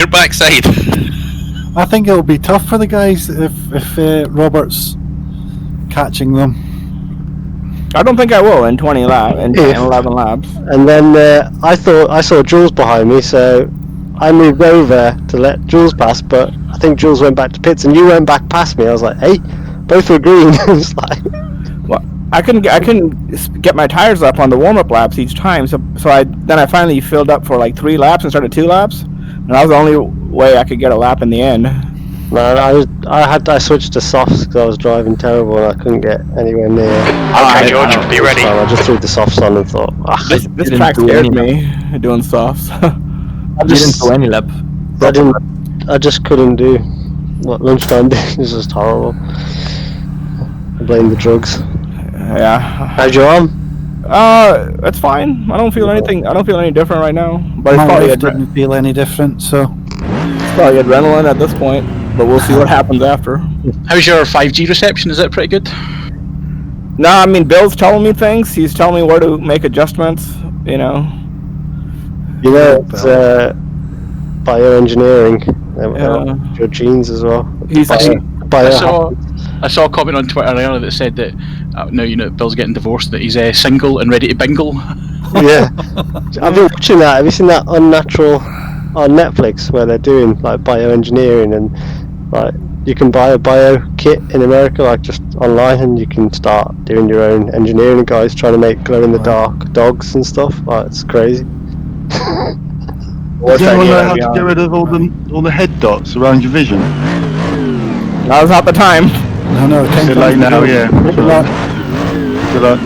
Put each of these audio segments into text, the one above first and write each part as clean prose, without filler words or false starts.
Your backside. I think it'll be tough for the guys if Robert's catching them. I don't think I will in 20 laps, in 10, 11 laps. And then I saw Jules behind me, so I moved over to let Jules pass, but I think Jules went back to pits and you went back past me. I was like, hey, both were green. It's like, well, I couldn't get my tires up on the warm-up laps each time, so I finally filled up for like 3 laps and started 2 laps, and that was the only way I could get a lap in the end. No, I switched to softs because I was driving terrible and I couldn't get anywhere near. Okay, George, be ready. I just threw the softs on and thought, this track scared me doing softs. I didn't do any lap. I just couldn't do what lunchtime did. This was horrible. I blame the drugs. Yeah. How's your arm? It's fine. I don't feel anything. I don't feel any different right now. But My wife didn't feel any different, so it's probably adrenaline at this point. But we'll see what happens after. How's your 5G reception? Is it pretty good? No, I mean Bill's telling me things. He's telling me where to make adjustments. You know. It's bioengineering. Your genes as well. He's I saw a comment on Twitter earlier that said that now Bill's getting divorced, that he's single and ready to bingle. Yeah, I've been watching that. Have you seen that Unnatural on Netflix where they're doing like bioengineering and like you can buy a bio kit in America like just online and you can start doing your own engineering. Guys trying to make glow in the dark dogs and stuff. Like, it's crazy. Does anyone know how to get rid of all the head dots around your vision? Now's not the time. No, Is it late now? Yeah. Good luck. Good luck.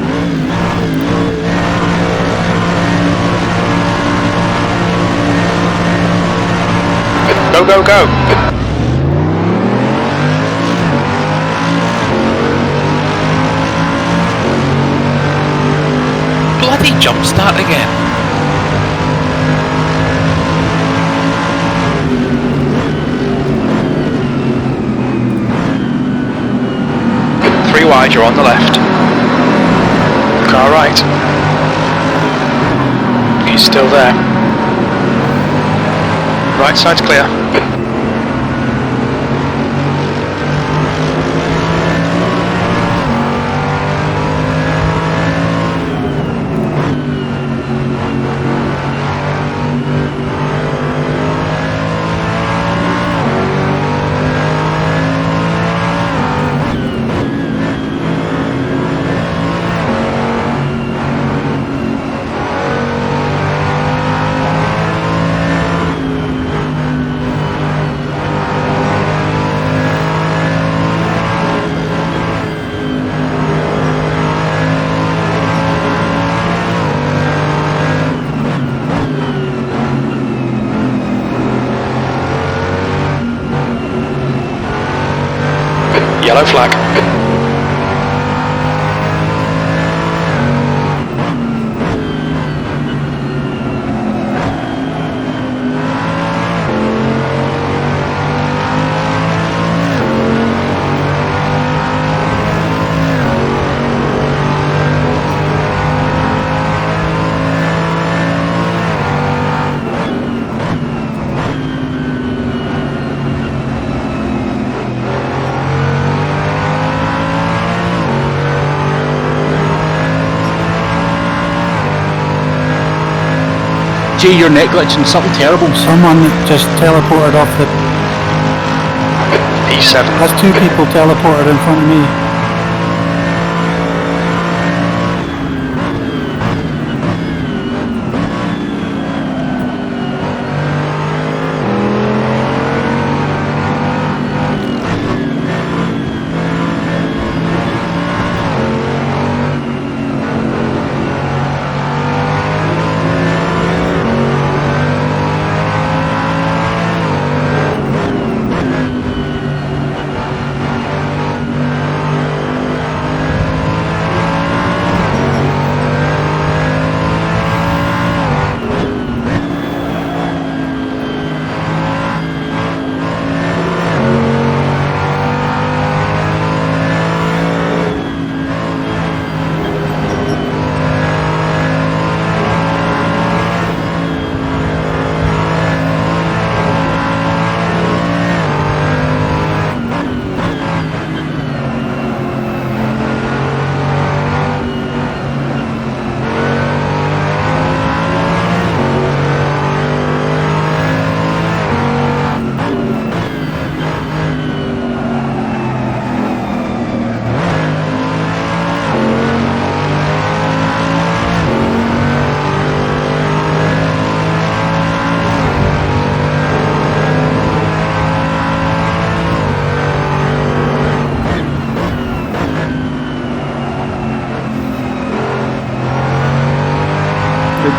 Go, go, go! Bloody jump start again. Wide, you're on the left. Car right. He's still there. Right side's clear. Yellow flag. Gee, your neck glitching, something terrible. Someone just teleported off the... P7. That's 2 people teleported in front of me.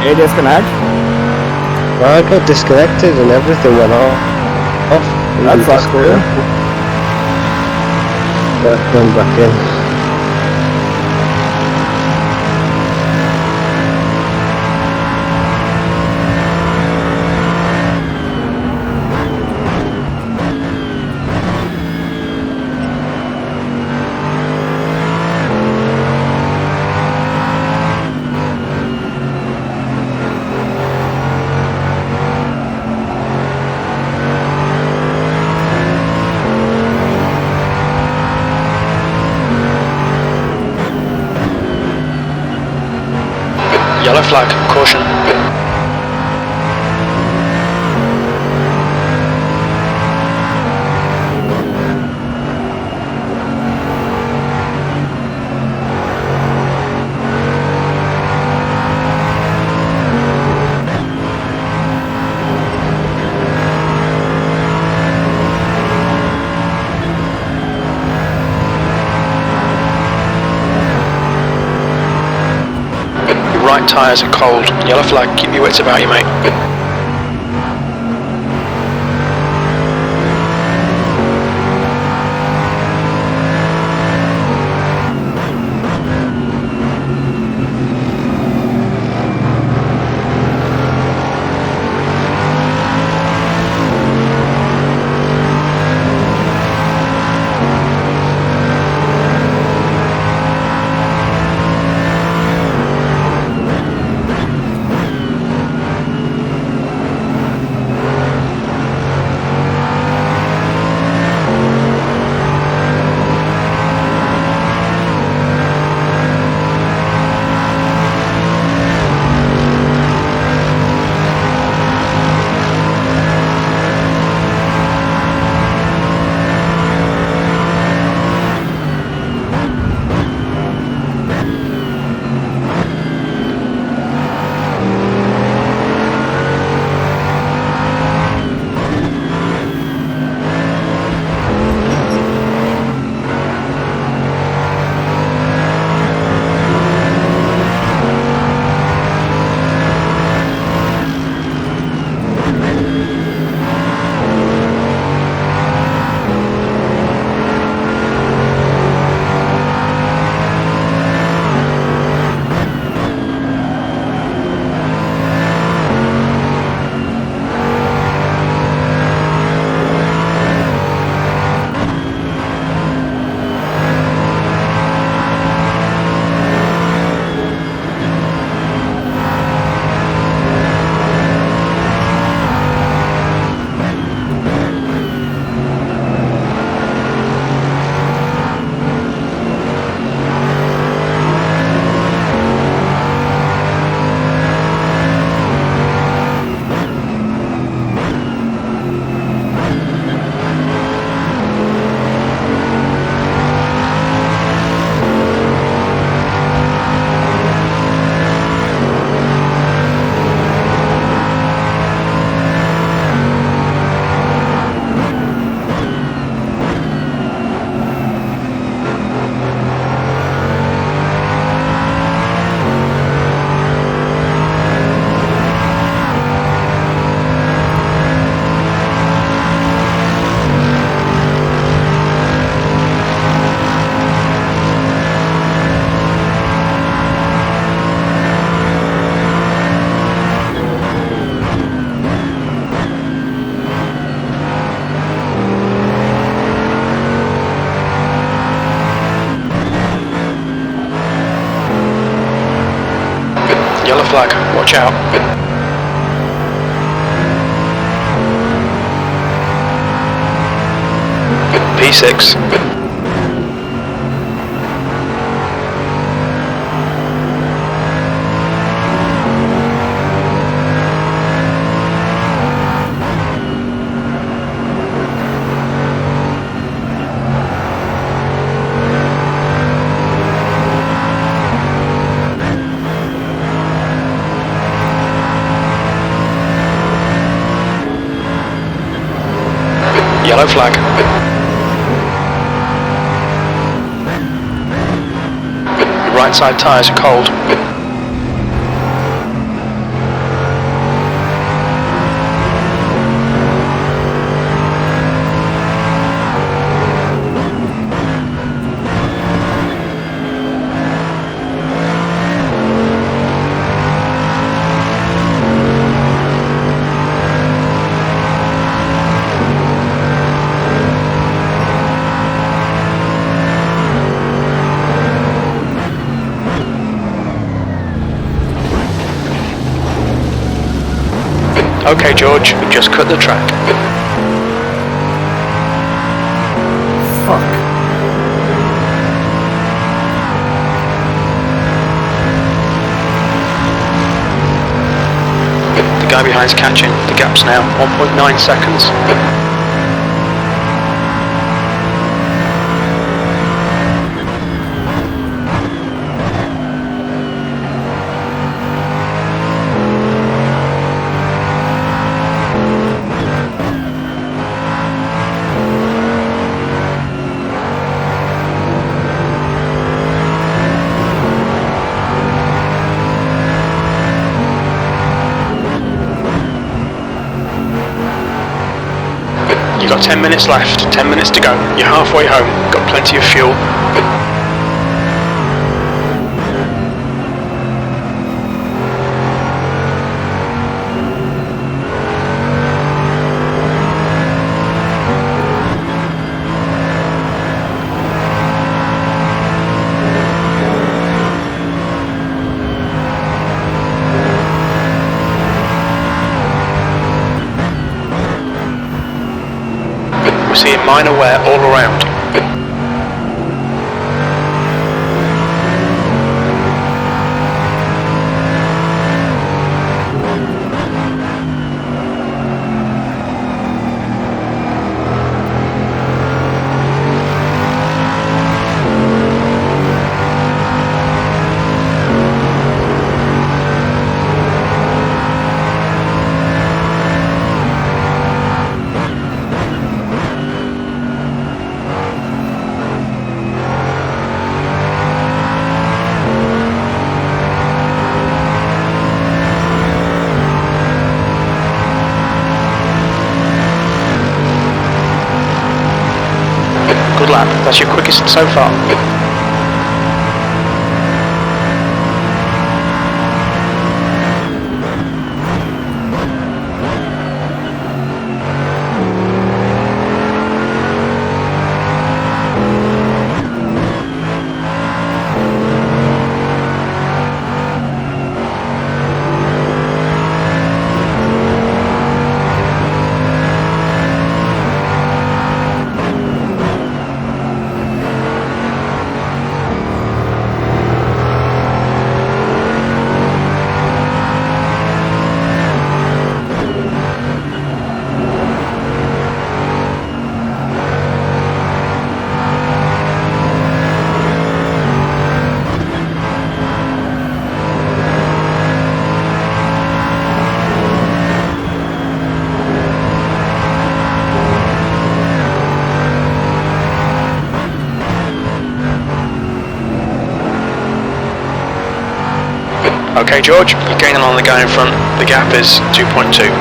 A disconnect. Well, I got disconnected and everything went off. That Even sucks, Discord. dude. Going back in. Yellow flag, caution. Right tyres are cold. Yellow flag, keep your wits about you, mate. Yellow flag, watch out. P6. Yellow flag. Right side tyres are cold. Okay, George, we've just cut the track. Fuck. The guy behind's catching. The gap's now 1.9 seconds. You've got 10 minutes left, 10 minutes to go. You're halfway home, got plenty of fuel. We're seeing minor wear all around. Good lap, that's your quickest so far. Okay, George, you're gaining on the guy in front. The gap is 2.2.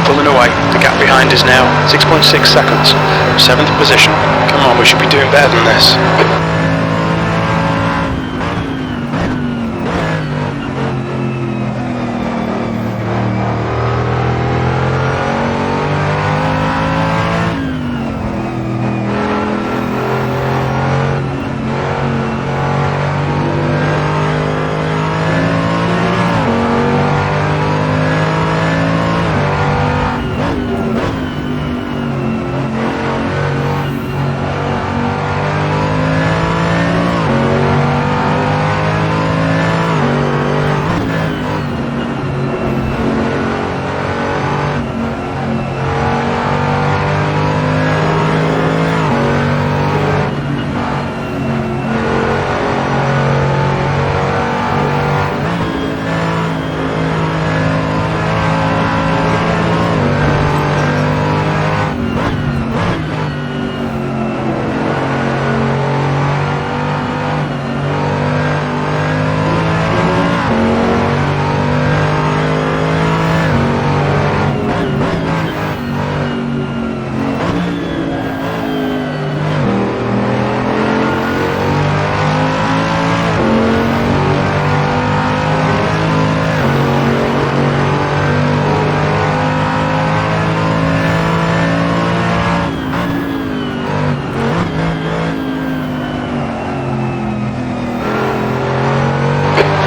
Pulling away, the gap behind is now 6.6 seconds, 7th position. Come on, we should be doing better than this.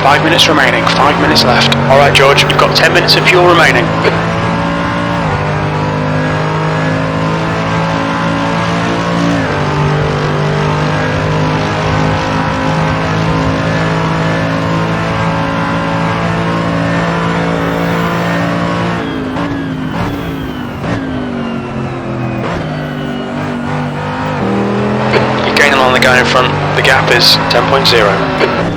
5 minutes remaining, 5 minutes left. Alright George, you've got 10 minutes of fuel remaining. You're gaining on the guy in front, the gap is 10.0.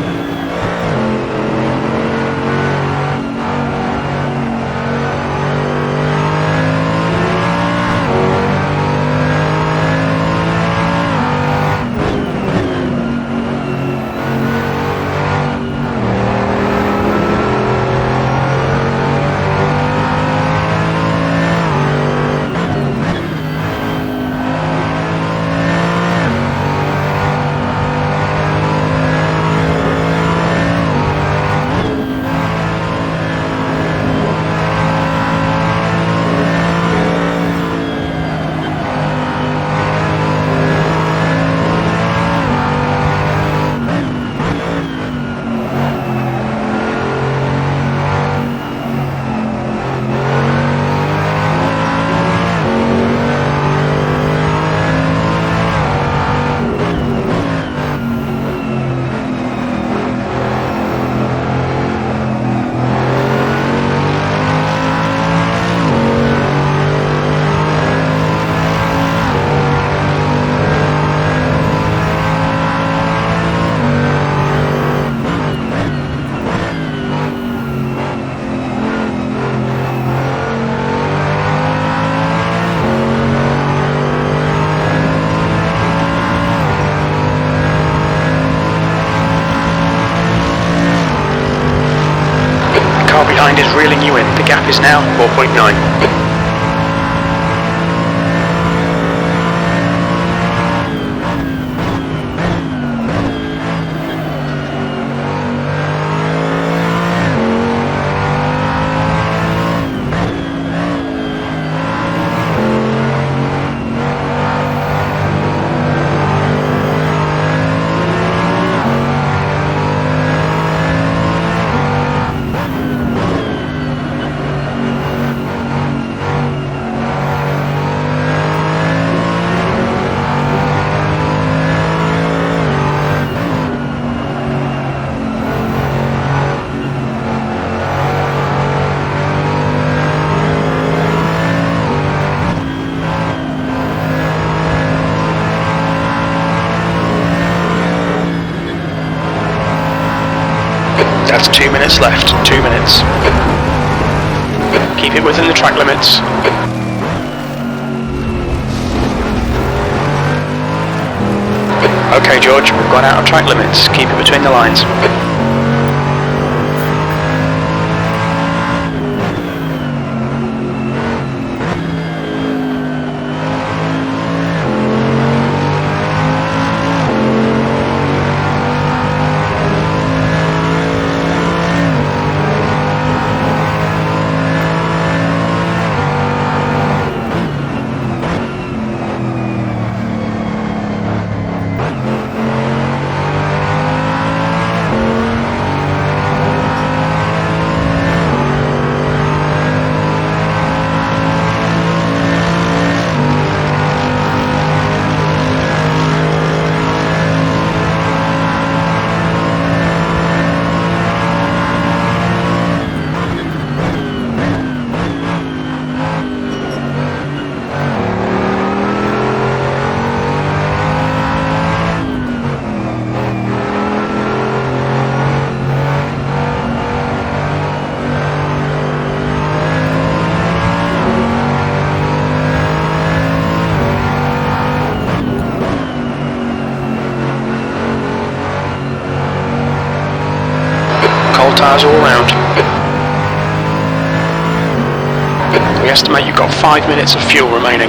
Behind is reeling you in. The gap is now 4.9. That's 2 minutes left, 2 minutes. Keep it within the track limits. Okay George, we've gone out of track limits, keep it between the lines. Tyres all round. We estimate you've got 5 minutes of fuel remaining.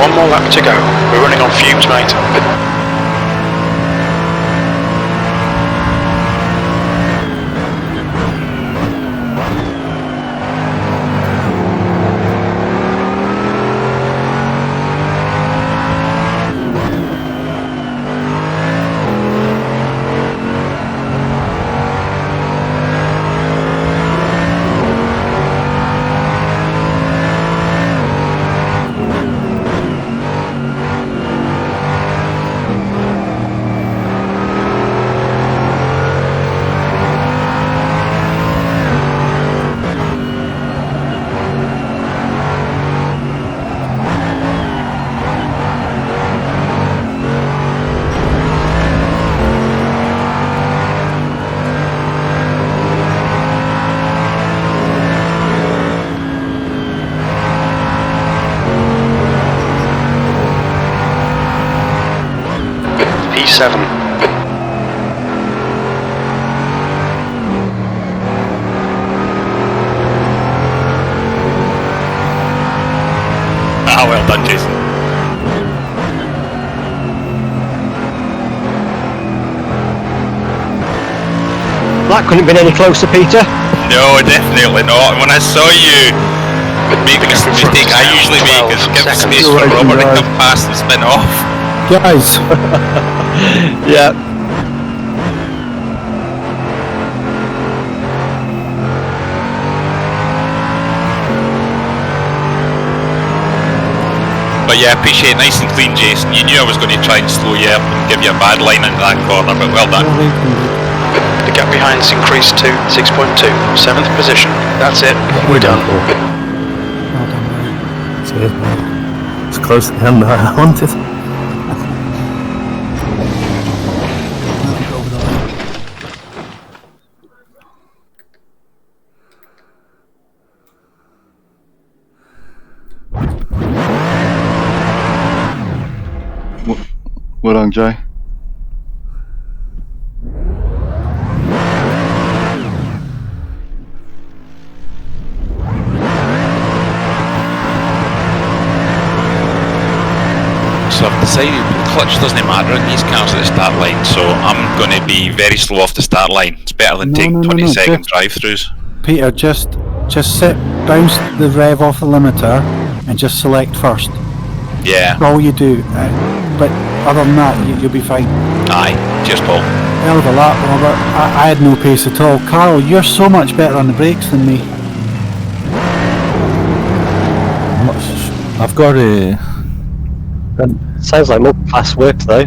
One more lap to go. We're running on fumes, mate. P7. Ah, well done, Jason. That couldn't have been any closer, Peter. No, definitely not. And when I saw you make the mistake I usually make is give space for Robert to come past and spin off. Guys, Yeah. But yeah, appreciate it, nice and clean, Jason. You knew I was going to try and slow you up and give you a bad line into that corner, but well done. The gap behind's increased to 6.2. 7th position. That's it. We're done. Cheers, mate. It's close to the end that I wanted. Well done, Jay. So I've decided the clutch doesn't matter in these cars at the start line, so I'm going to be very slow off the start line. It's better than taking 20 second drive-throughs. Peter, just sit, bounce the rev off the limiter, and just select first. Yeah, That's all you do. But other than that, you'll be fine. aye. Cheers, Paul. Hell of a lap, Robert. I had no pace at all. Carl, you're so much better on the brakes than me. I've got a... Sounds like more class work though.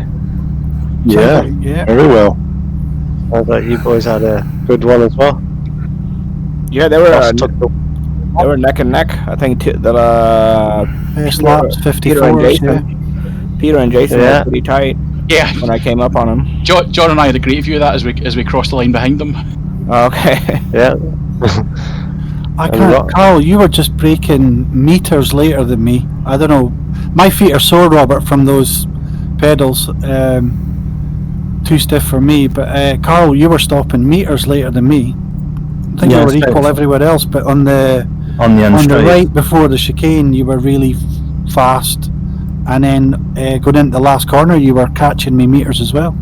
Yeah, Yeah. very well. Sounds like you boys had a good one as well. Yeah, they were Took they were neck and neck. I think First lap's Peter and 54. Jason. Yeah. Peter and Jason Yeah. were pretty tight Yeah, when I came up on them. John and I had a great view of that as we crossed the line behind them. Okay. Yeah. I And can't. what- Carl, you were just braking meters later than me. I don't know. My feet are sore, Robert, from those pedals. Too stiff for me. But Carl, you were stopping meters later than me. I think Yeah, you were it's equal right. everywhere else, but on the end straight. right before the chicane, you were really fast, and then going into the last corner, you were catching me meters as well.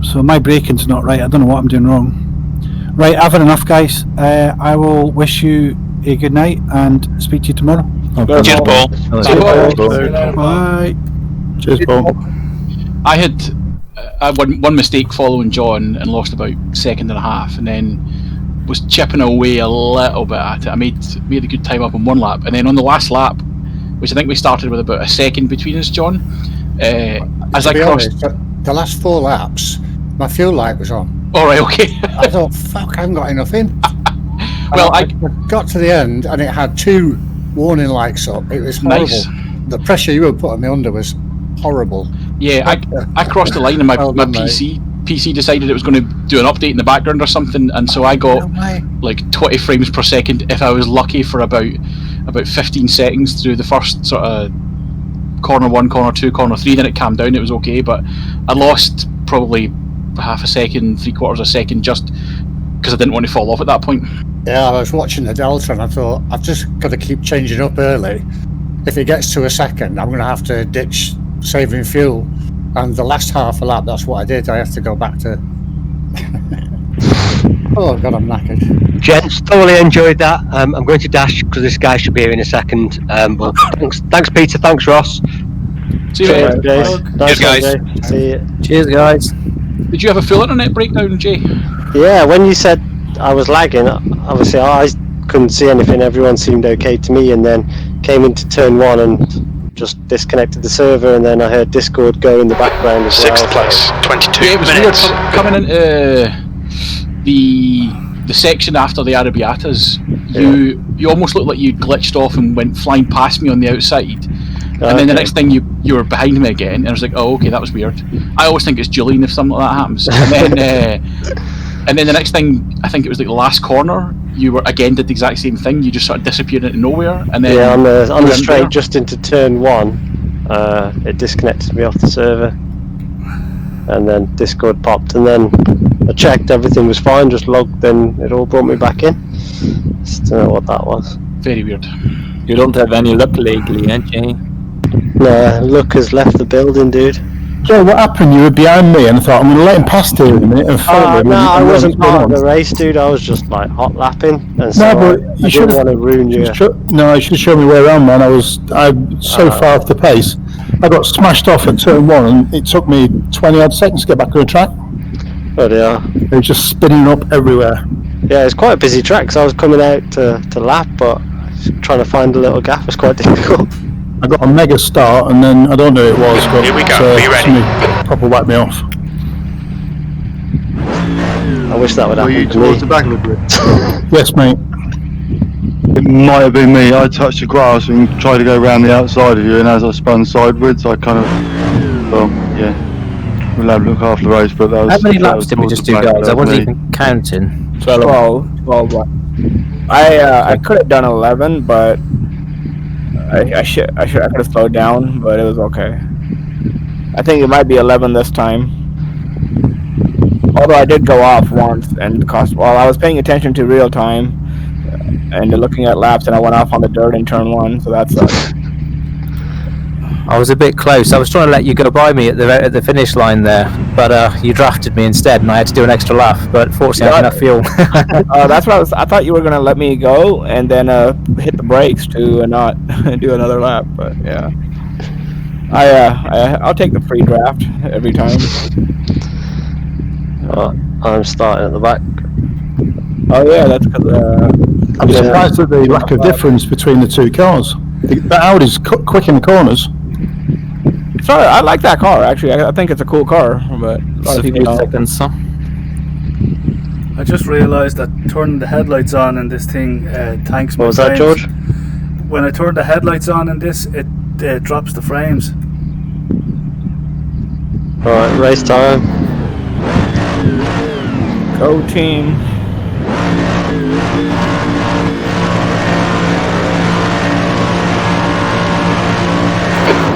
So my braking's not right. I don't know what I'm doing wrong. Right, I've had enough, guys. I will wish you a good night and speak to you tomorrow. Okay. Cheers, Paul. Bye. Cheers, Paul. I had one mistake following John and lost about second and a half, and then was chipping away a little bit at it. I made a good time up on one lap, and then on the last lap, which I think we started with about a second between us, John, as I To be crossed. honest, the last 4 laps, my fuel light was on. All right, okay. I thought, fuck, I haven't got enough in. Well, I got to the end and it had 2 warning lights up. It was horrible. Nice. The pressure you were putting me under was horrible. Yeah, I crossed the line and my Well done, PC decided it was going to do an update in the background or something, and so I got like 20 frames per second if I was lucky for about 15 seconds through the first sort of corner 1, corner 2, corner 3. Then it calmed down, it was okay, but I lost probably half a second, 3/4 of a second, just because I didn't want to fall off at that point. Yeah, I was watching the Delta and I thought, I've just got to keep changing up early if it gets to a second, I'm going to have to ditch saving fuel. And the last half a lap, that's what I did. I have to go back to. Oh God, I'm knackered. Gents, thoroughly enjoyed that. I'm going to dash because this guy should be here in a second. But thanks Peter, thanks Ross. See you later. Cheers, Cheers, guys. See you. Cheers, guys. Did you have a full internet breakdown, Jay? Yeah, when you said I was lagging, obviously I couldn't see anything. Everyone seemed okay to me, and then came into turn 1 and just disconnected the server, and then I heard Discord go in the background as well. 6th place, 22 Yeah, it was minutes. weird coming into the section after the Arabiatas. You almost looked like you glitched off and went flying past me on the outside. And then the next thing you were behind me again, and I was like, oh, okay, that was weird. I always think it's Julian if something like that happens. And then the next thing, I think it was like the last corner, you were again did the exact same thing. You just sort of disappeared into nowhere, and then on the straight just into turn 1, it disconnected me off the server, and then Discord popped, and then I checked, everything was fine, just logged, then it all brought me back in. Just don't know what that was. Very weird. You don't have any luck lately, eh, Jay? No, Luke has left the building, dude. Joe, what happened? You were behind me, and I thought I'm going to let him past here in a minute and follow him. No, I and wasn't run part of on. the race, dude. I was just like hot lapping, and so No, but I you didn't should want to ruin you. No, you should show me where I'm, man. I'm so far off the pace. I got smashed off at turn 1, and it took me 20 odd seconds to get back on the track. But yeah, It was just spinning up everywhere. yeah, it's quite a busy track. Cause I was coming out to lap, but trying to find a little gap was quite difficult. I got a mega start, and then I don't know who it was, but Here we go, be ready. somebody proper whacked me off. I wish that would Were happen you to towards me. the back of the grid? Yes, mate. It might have been me. I touched the grass and tried to go around the outside of you, and as I spun sideways, I kind of, well, yeah. We'll have a look after the race, but that was. How many that laps was did we towards just the do, back, guys? I that was wasn't me. even counting. 12 what? I could have done 11, but I could have slowed down, but it was okay. I think it might be 11 this time. Although I did go off once and cost. Well, I was paying attention to real time and looking at laps, and I went off on the dirt in turn 1, so that sucked. I was a bit close. I was trying to let you go by me at the finish line there, but you drafted me instead, and I had to do an extra lap. But fortunately, I had enough fuel. That's what I thought you were gonna let me go and then hit the brakes to not do another lap. But yeah, I'll take the free draft every time. I'm starting at the back. Oh yeah, that's because I'm surprised at the lack of difference between the two cars. That Audi's quick in the corners. sorry, I like that car actually. I think it's a cool car, but a lot of people don't. Seconds, huh? I just realised that turning the headlights on in this thing tanks my What was that, frames. George? When I turn the headlights on in this, it drops the frames. Alright, race time. Go team.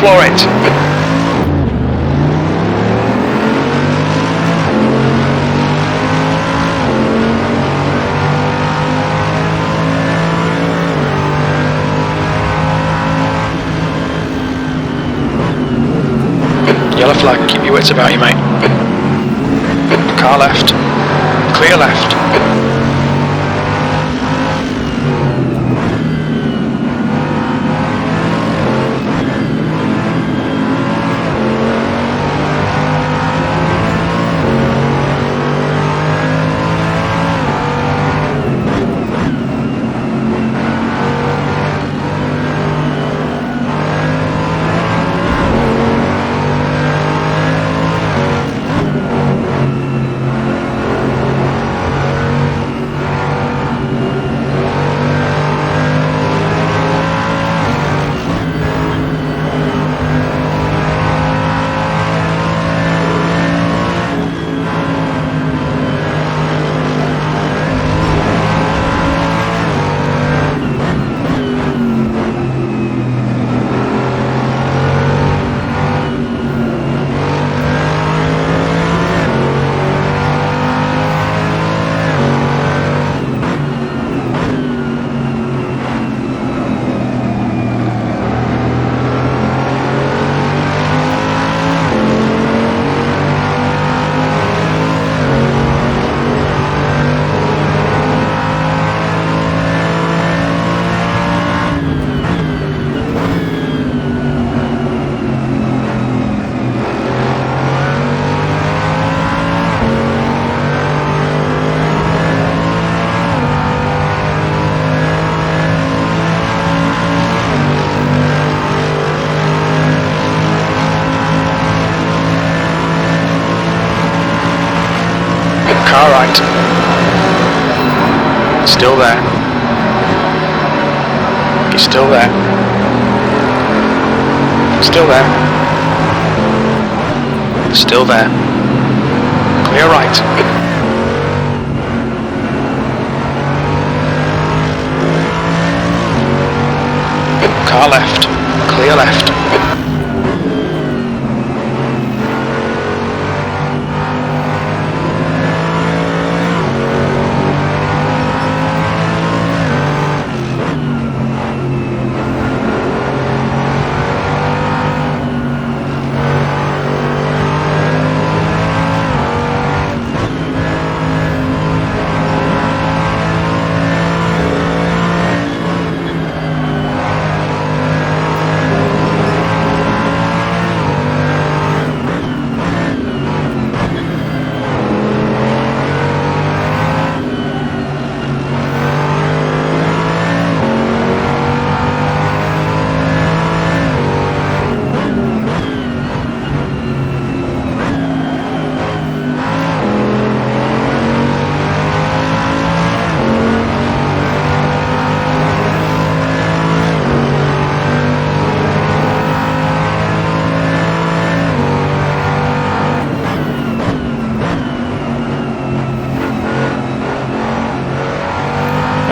Floor it. Yellow flag, keep your wits about you, mate. Car left. Clear left. Car right. Still there. He's still there. Still there. Still there. Clear right. Car left. Clear left.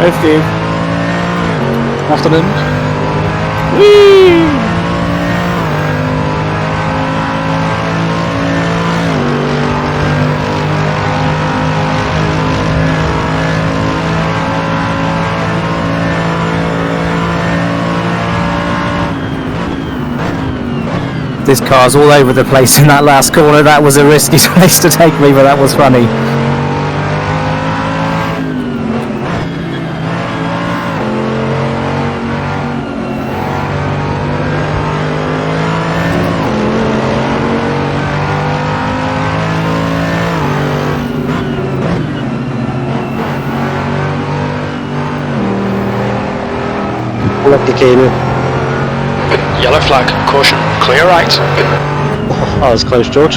Hey, Steve. Afternoon. Whee! This car's all over the place in that last corner. That was a risky place to take me, but that was funny. Lucky Keenan. Yellow flag. Caution. Clear right. Oh, that was close, George.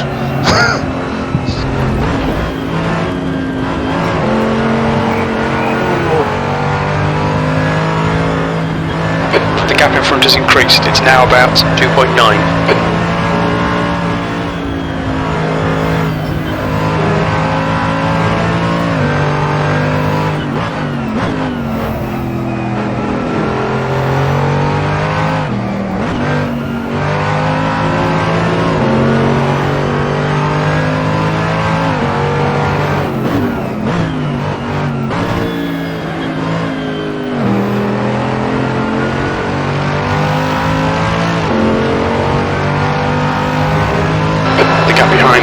The gap in front has increased. It's now about 2.9.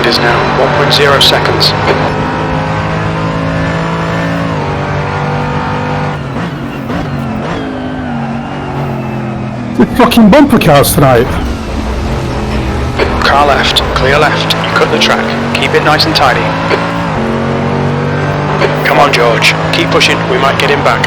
Is now 1.0 seconds. The fucking bumper cars tonight. Car left, clear left. You cut the track. Keep it nice and tidy. Come on, George. Keep pushing. We might get him back.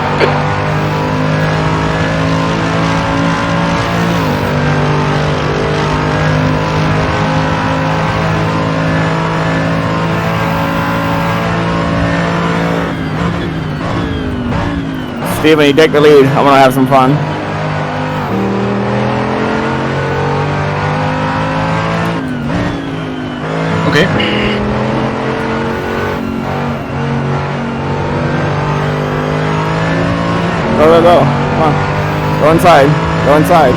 Steven, you take the lead. I'm gonna have some fun. Okay. Go. Come on. Go inside. Go inside.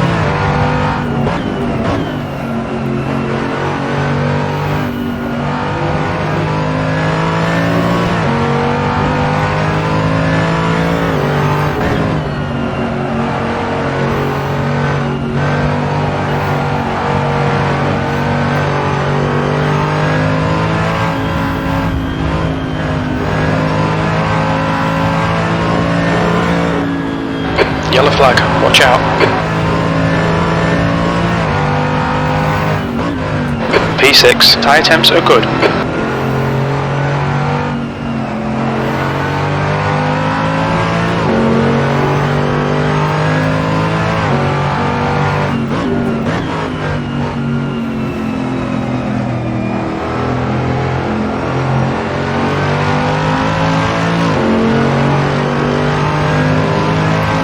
Yellow flag, watch out. P6, tyre temps are good.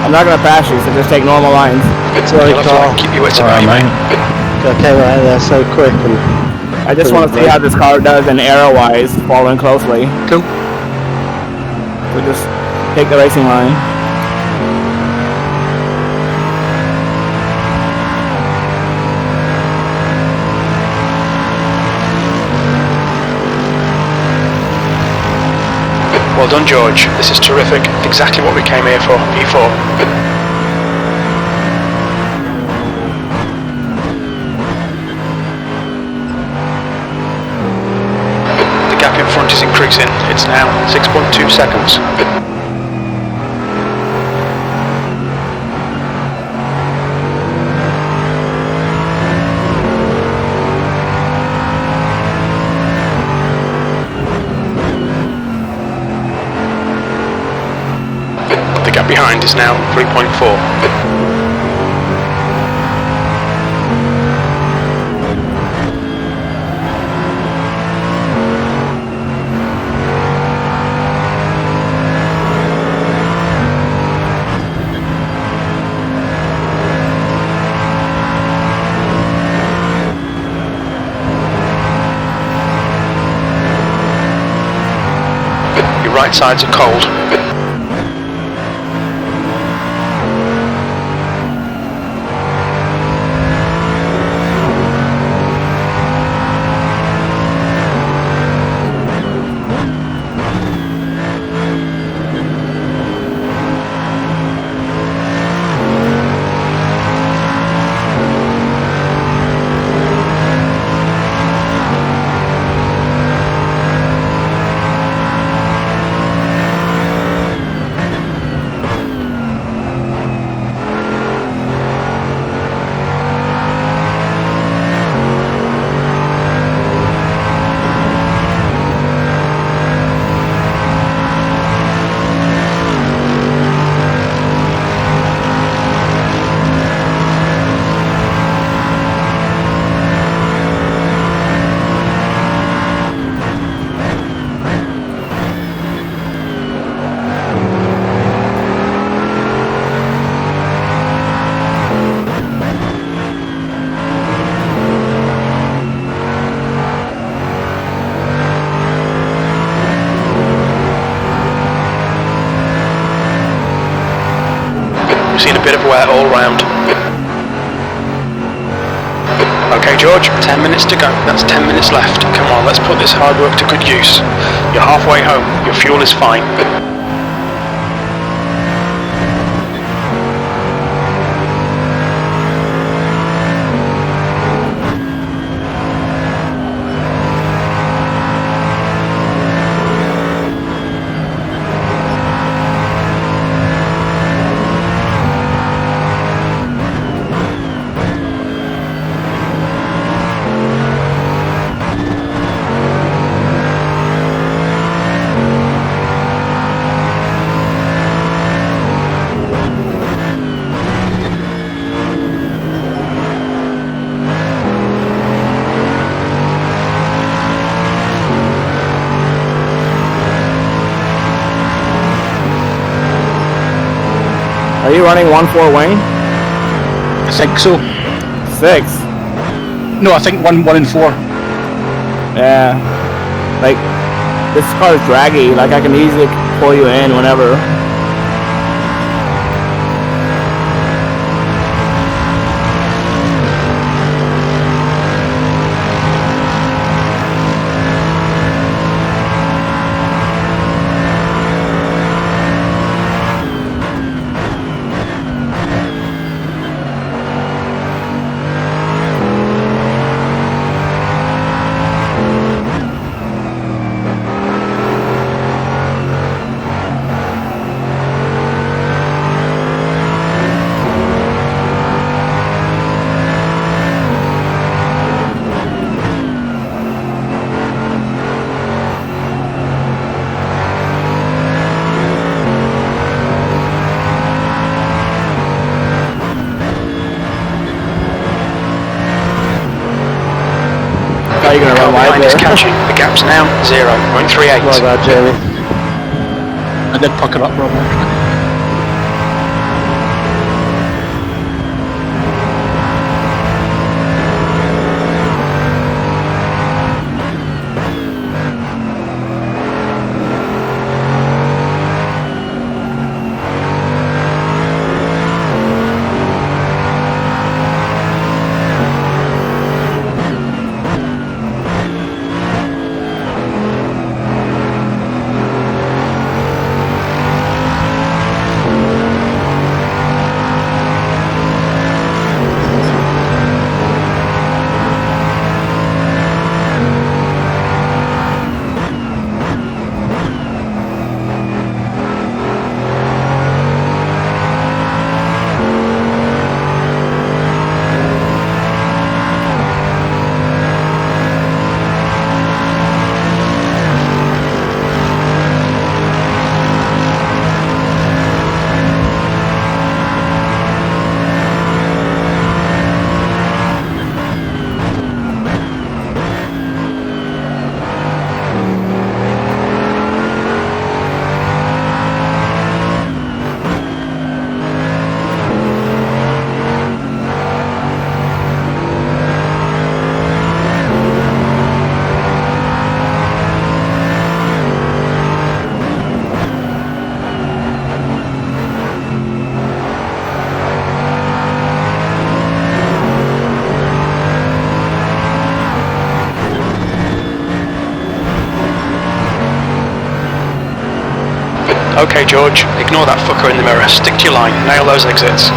I'm not gonna pass you, so just take normal lines. Sorry, Carl. Keep your wits about you, mate. I came out of there so quick and I just want to see how this car does in aero-wise, following closely. Cool. So just take the racing line. Well done, George. This is terrific. Exactly what we came here for. P4. The gap in front is increasing. It's now 6.2 seconds. The gap behind is now 3.4. Your right sides are cold. We've seen a bit of wear all round. Okay, George, 10 minutes to go. That's 10 minutes left. Come on, let's put this hard work to good use. You're halfway home. Your fuel is fine. Are you running 1.4 Wayne? I think so. 6. No, I think 1 and 4. Yeah. Like, this car is draggy. Like, I can easily pull you in whenever. You're going to run wide there. Catching. The gap's now 0.38. Well done, Jamie. I did pucker up, Rob. Okay, George, ignore that fucker in the mirror. Stick to your line. Nail those exits.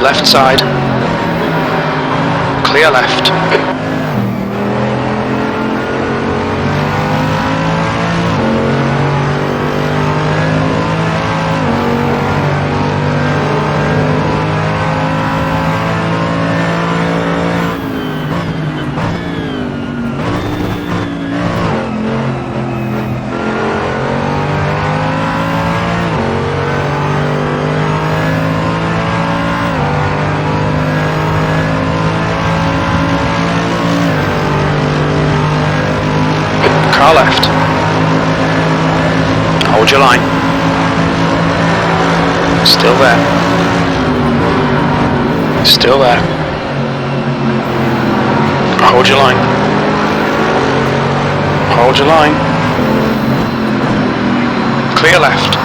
Left side. Clear left. Car left. Hold your line. Still there. Still there. Hold your line. Hold your line. Clear left.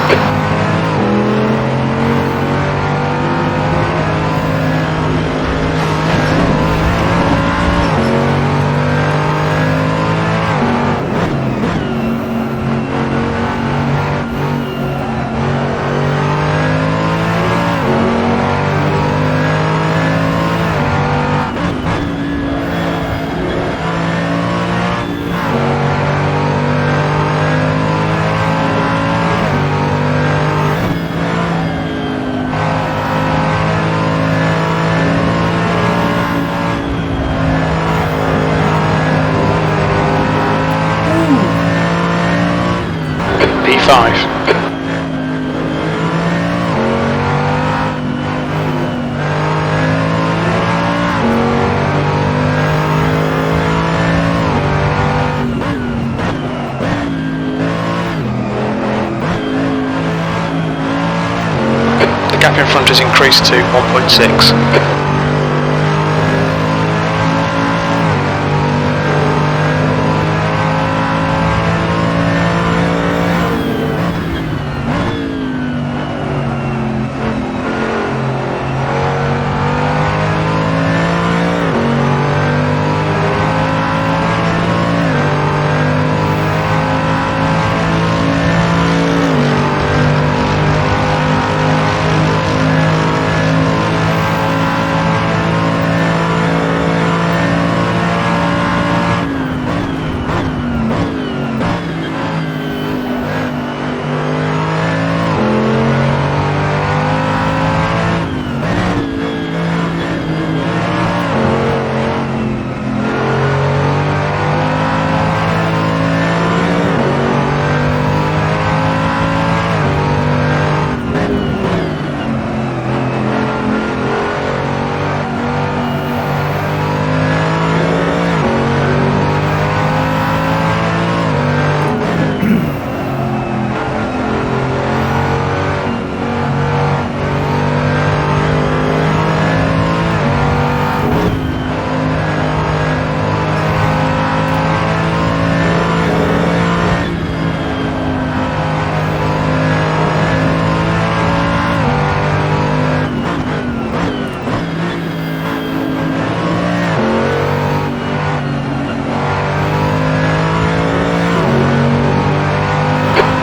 P5. The gap in front has increased to 1.6.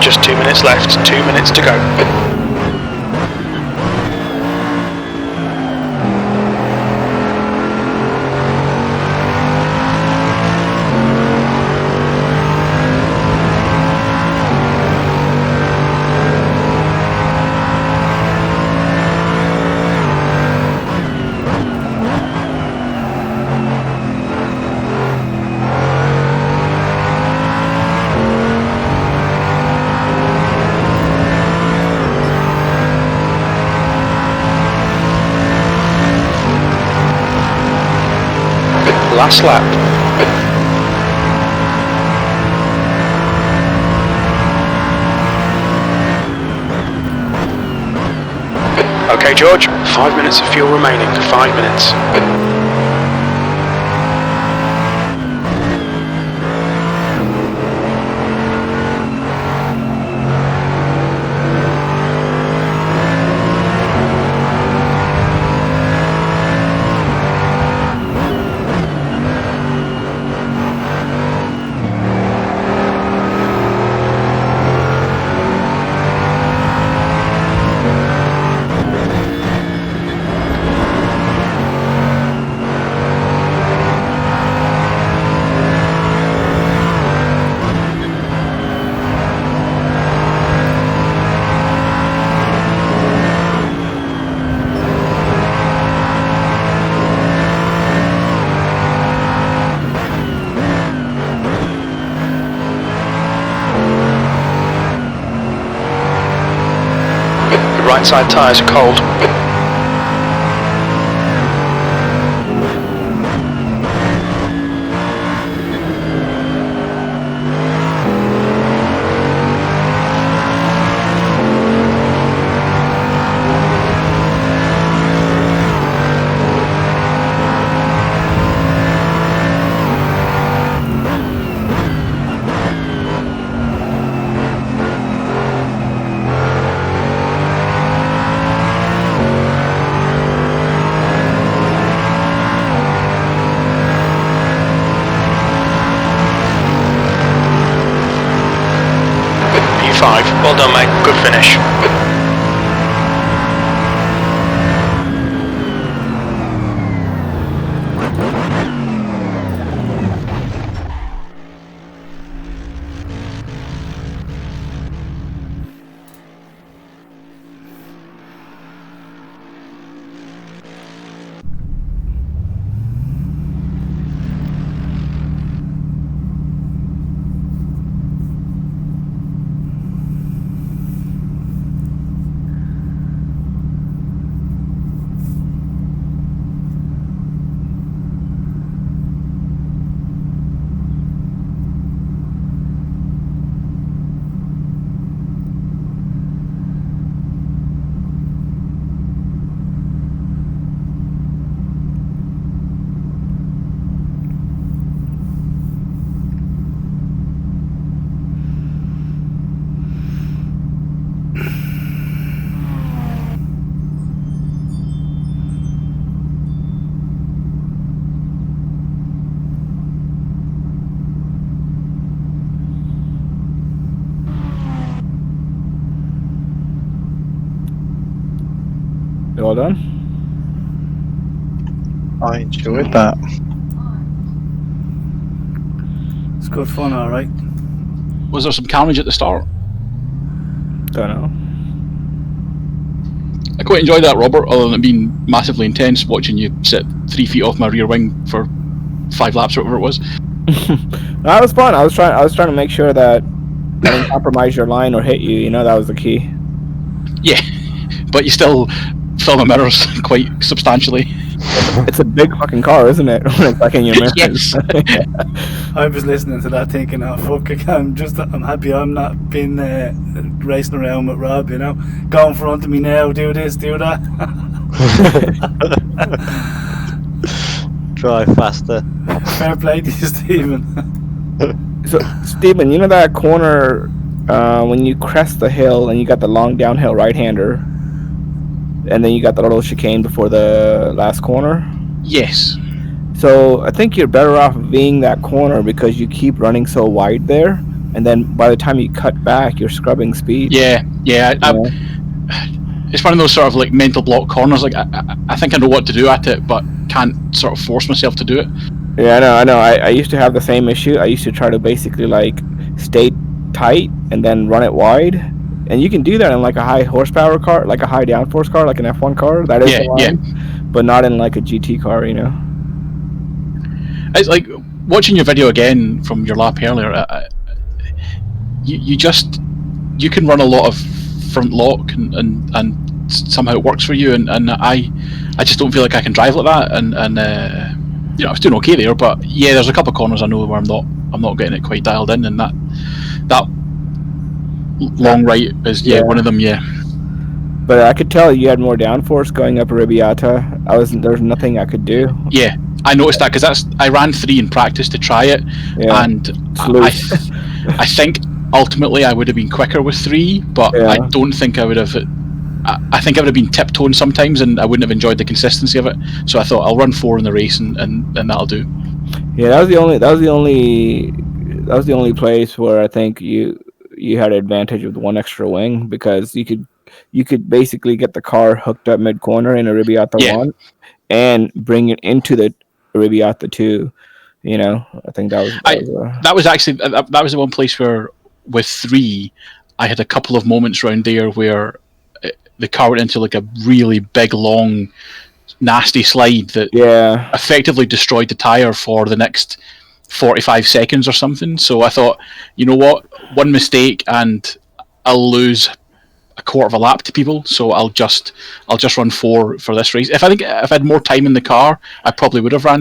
Just 2 minutes left, 2 minutes to go. Last lap. Okay, Okay, George, 5 minutes of fuel remaining. 5 minutes. Right side tyres are cold. Well done, mate. Good finish. Well done. I enjoyed that. It's good fun, alright. Was there some carnage at the start? Don't know. I quite enjoyed that, Robert, other than it being massively intense watching you sit 3 feet off my rear wing for 5 laps or whatever it was. That was fun. I was trying to make sure that I didn't compromise your line or hit you. You know, that was the key. Yeah, but you still fill the mirrors quite substantially. It's a big fucking car, isn't it? When it's like in your mirrors. Yes. I was listening to that thinking, oh fuck, I'm happy I'm not being racing around with Rob, you know. Go in front of me now, do this, do that. Drive faster. Fair play to you, Stephen. So, Stephen, you know that corner when you crest the hill and you got the long downhill right-hander, and then you got the little chicane before the last corner? Yes. So I think you're better off being that corner because you keep running so wide there, and then by the time you cut back, you're scrubbing speed. Yeah. It's one of those sort of like mental block corners. Like I think I know what to do at it, but can't sort of force myself to do it. Yeah, I know. I used to have the same issue. I used to try to basically like stay tight and then run it wide. And you can do that in like a high horsepower car, like a high downforce car, like an F1 car. That is the line, but not in like a GT car, you know. It's like watching your video again from your lap earlier. You can run a lot of front lock and somehow it works for you, and I just don't feel like I can drive like that. And you know, I was doing okay there, but yeah, there's a couple of corners I know where I'm not getting it quite dialed in, and that long right is one of them. Yeah. But I could tell you had more downforce going up Arrabbiata. There's nothing I could do. Yeah, I noticed that because I ran 3 in practice to try it, Yeah. and I think ultimately I would have been quicker with 3, but Yeah. I don't think I would have. I think I would have been tiptoeing sometimes, and I wouldn't have enjoyed the consistency of it. So I thought I'll run 4 in the race, and that'll do. Yeah, that was the only place where I think you had an advantage with 1 extra wing, because you could basically get the car hooked up mid corner in Arrabbiata Yeah. 1 and bring it into the Arrabbiata 2. You know, I think that was That was actually that was the one place where with 3 I had a couple of moments around there where the car went into like a really big, long, nasty slide that effectively destroyed the tyre for the next 45 seconds or something. So I thought, you know what, 1 mistake and I'll lose a quarter of a lap to people, so I'll just run 4 for this race. If I had more time in the car, I probably would have ran